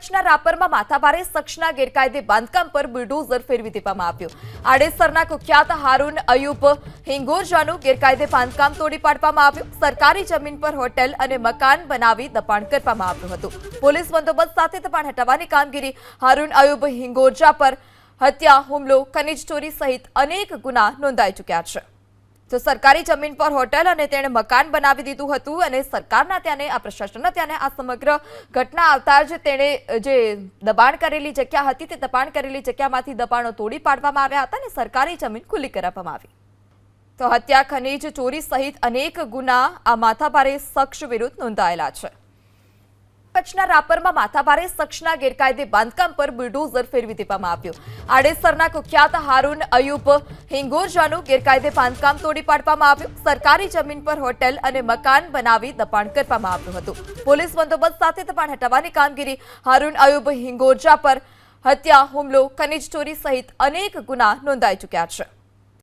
કચ્છના રાપરમાં માથાભારે શખ્સના ગેરકાયદે બાંધકામ પર બુલડોઝર ફેરવી દેવામાં આવ્યું। આડેસરના કુખ્યાત હારૂન અયુબ હિંગોરજાનું ગેરકાયદે બાંધકામ તોડી પાડવામાં આવ્યું। સરકારી જમીન પર હોટેલ અને મકાન બનાવી દબાણ કરવામાં આવ્યું હતું। પોલીસ બંદોબસ્ત સાથે દબાણ હટાવવાની કામગીરી હારૂન અયુબ હિંગોરજા પર હત્યા, હુમલો, ખનીજ ચોરી સહિત અનેક ગુના નોંધાઈ ચૂક્યા છે। તો સરકારી જમીન પર હોટેલ અને તેણે મકાન બનાવી દીધું હતું અને સરકારના ત્યાંને આ પ્રશાસનના ત્યાંને આ સમગ્ર ઘટના આવતા જ તેણે જે દબાણ કરેલી જગ્યા હતી તે દબાણ કરેલી જગ્યામાંથી દબાણો તોડી પાડવામાં આવ્યા હતા અને સરકારી જમીન ખુલ્લી કરાવવામાં આવી। તો હત્યા, ખનીજ ચોરી સહિત અનેક ગુના આ માથાભારે શખ્સ વિરુદ્ધ નોંધાયેલા છે। કચ્છના રાપરમાં માથાભારે શખ્સના ગેરકાયદે બાંધકામ પર બુલડોઝર ફેરવી દેવામાં આવ્યું। આડેસરના કુખ્યાત હારૂન અયુબ હિંગોરજાનું ગેરકાયદે બાંધકામ તોડી પાડવામાં આવ્યું। સરકારી જમીન પર હોટેલ અને મકાન બનાવી દબાણ કરવામાં આવ્યું હતું। પોલીસ બંદોબસ્ત સાથે દબાણ હટાવવાની કામગીરી હારૂન અયુબ હિંગોરજા પર હત્યા, હુમલો, ખનીજ ચોરી સહિત અનેક ગુના નોંધાઈ ચૂક્યા છે।